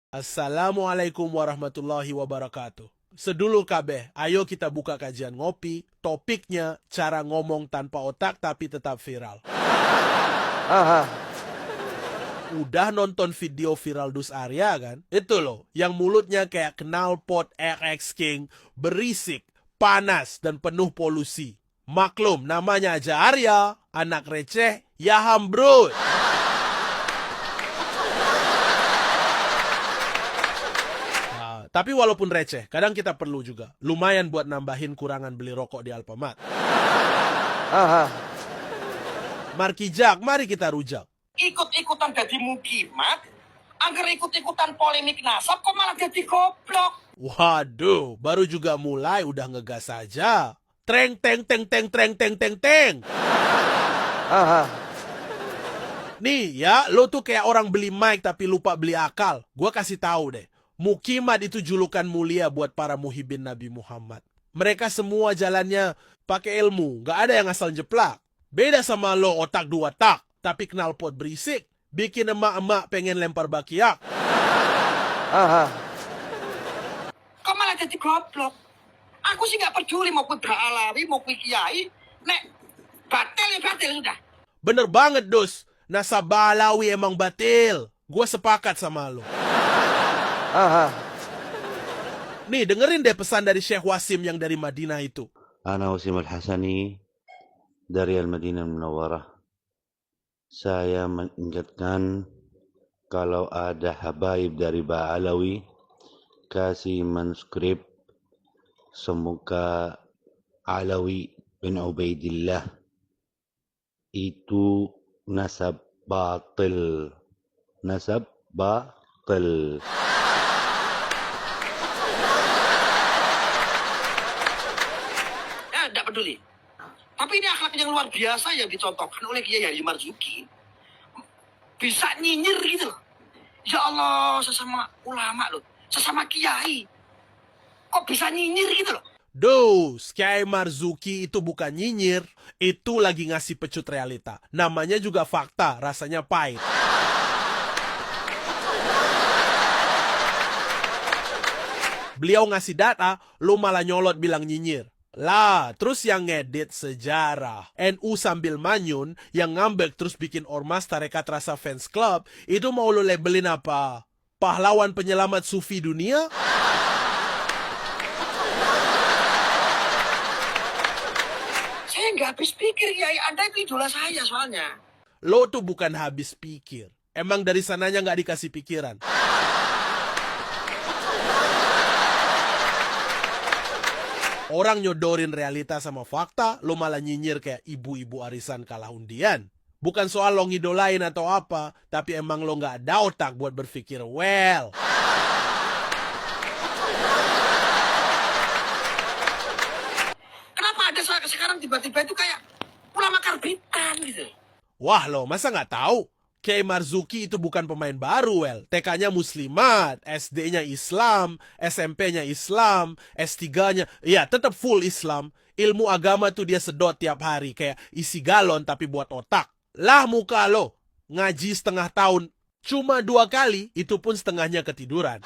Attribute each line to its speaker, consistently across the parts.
Speaker 1: Assalamualaikum warahmatullahi wabarakatuh. Sedulur kabeh, ayo kita buka kajian ngopi. Topiknya cara ngomong tanpa otak tapi tetap viral.
Speaker 2: Aha.
Speaker 1: Udah nonton video viral Dus Arya kan? Itu loh, yang mulutnya kayak knalpot RX King, berisik, panas, dan penuh polusi. Maklum, namanya aja Arya, anak receh, ya hambrut. Tapi walaupun receh, kadang kita perlu juga. Lumayan buat nambahin kurangan beli rokok di Alfamart.
Speaker 2: Aha.
Speaker 1: Markijak, mari kita rujak.
Speaker 3: Ikut-ikutan jadi mukimat, agar ikut-ikutan polemik nasab kok malah jadi goblok.
Speaker 1: Waduh, baru juga mulai udah ngegas aja. Treng teng teng teng treng teng teng teng.
Speaker 2: Aha.
Speaker 1: Nih ya, lo tuh kayak orang beli mic tapi lupa beli akal. Gua kasih tahu deh. Mukimat itu julukan mulia buat para muhibin Nabi Muhammad. Mereka semua jalannya pakai ilmu, gak ada yang asal jeplak. Beda sama lo otak dua tak, tapi knalpot berisik. Bikin emak-emak pengen lempar bakiak.
Speaker 2: Aha.
Speaker 3: Kok malah jadi goblok. Aku sih gak peduli mau kui Alawi, mau kui Kiai. Nek, batil ya batil sudah.
Speaker 1: Bener banget, Dus. Nasabah Alawi emang batil. Gua sepakat sama lo.
Speaker 2: Aha.
Speaker 1: Nih, dengerin deh pesan dari Syekh Wasim yang dari Madinah itu.
Speaker 4: Ana Wasim Al-Hasani dari Al-Madinah Munawwarah. Saya mengingatkan kalau ada habaib dari Ba'alawi kasih manuskrip semoga Alawi bin Ubaidillah itu nasab batil. Nasab batil.
Speaker 3: Ya, gak peduli. Tapi ini akhlak yang luar biasa yang dicontohkan oleh Kiai Haji Marzuki. Bisa nyinyir gitu loh. Ya Allah, sesama ulama loh. Sesama Kiai. Kok bisa nyinyir gitu loh.
Speaker 1: Dus, Kiai Marzuki itu bukan nyinyir, itu lagi ngasih pecut realita. Namanya juga fakta, rasanya pahit. Beliau ngasih data, lu malah nyolot bilang nyinyir. Lah, terus yang ngedit sejarah. NU sambil manyun, yang ngambek terus bikin ormas Tarekat Rasa Fans Club, itu mau lu labelin apa? Pahlawan penyelamat sufi dunia?
Speaker 3: Saya nggak habis pikir, Kiai. Anda itu idola saya soalnya.
Speaker 1: Lo tuh bukan habis pikir. Emang dari sananya nggak dikasih pikiran. Orang nyodorin realita sama fakta, lo malah nyinyir kayak ibu-ibu arisan kalah undian. Bukan soal lo ngidolain atau apa, tapi emang lo nggak ada otak buat berpikir well.
Speaker 3: Kenapa ada sekarang tiba-tiba itu kayak ulama karbitan gitu?
Speaker 1: Wah lo, masa nggak tahu? Kiai Marzuki itu bukan pemain baru, well. TK-nya muslimat, SD-nya Islam, SMP-nya Islam, S3-nya, ya tetap full Islam. Ilmu agama tuh dia sedot tiap hari, kayak isi galon tapi buat otak. Lah muka lo, ngaji setengah tahun, cuma 2 kali, itu pun setengahnya ketiduran.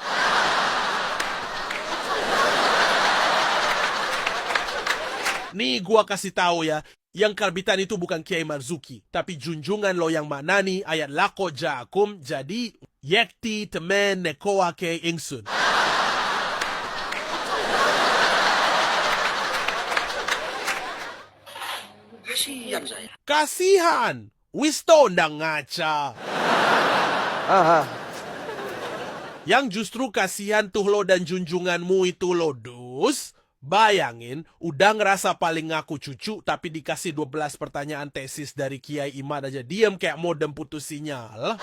Speaker 1: Nih gua kasih tahu ya, yang karbitan itu bukan Kiai Marzuki, tapi junjungan lo yang manani ayat lako ja'akum jadi yekti temen nekoa ke ingsun.
Speaker 3: Kasihan saya.
Speaker 1: Kasihan, Wisto ndang ngaca.
Speaker 2: Aha.
Speaker 1: Yang justru kasihan tuh lo dan junjunganmu itu lo, Dus. Bayangin, udah ngerasa paling ngaku cucu, tapi dikasih 12 pertanyaan tesis dari Kiai Imad aja diem kayak modem putus sinyal.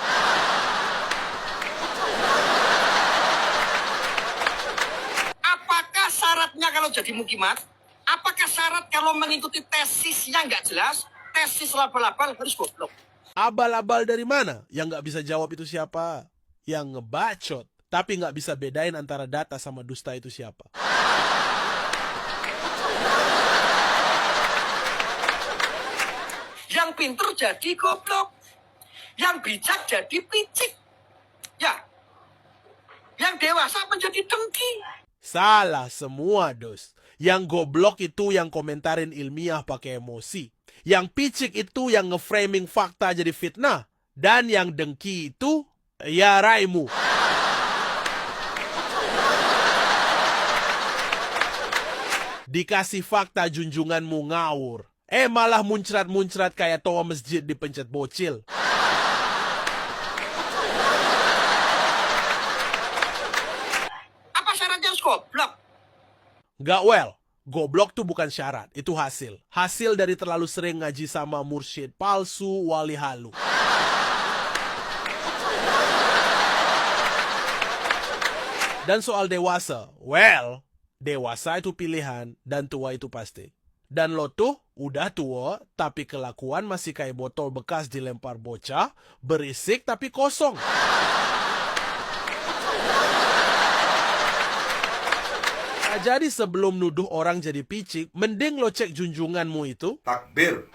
Speaker 3: Apakah syaratnya kalau jadi mukimat? Apakah syarat kalau mengikuti tesisnya nggak jelas? Tesis labal-labal harus goblok.
Speaker 1: Abal-abal dari mana? Yang nggak bisa jawab itu siapa? Yang ngebacot, tapi nggak bisa bedain antara data sama dusta itu siapa.
Speaker 3: Yang pinter jadi goblok. Yang bijak jadi picik. Ya. dewasa menjadi dengki.
Speaker 1: Salah semua, dos. Yang goblok itu yang komentarin ilmiah pakai emosi. Yang picik itu yang nge-framing fakta jadi fitnah. Dan yang dengki itu, ya raimu. Dikasih fakta junjunganmu ngawur. Malah muncrat-muncrat kayak toa masjid dipencet bocil.
Speaker 3: Apa syaratnya harus goblok?
Speaker 1: Nggak well. Goblok tuh bukan syarat, itu hasil. Hasil dari terlalu sering ngaji sama mursyid palsu, wali halu. Dan soal dewasa, well, dewasa itu pilihan dan tua itu pasti. Dan lo tuh udah tua, tapi kelakuan masih kayak botol bekas dilempar bocah, berisik tapi kosong. Nah, jadi sebelum nuduh orang jadi picik, mending lo cek junjunganmu itu.
Speaker 5: Takbir.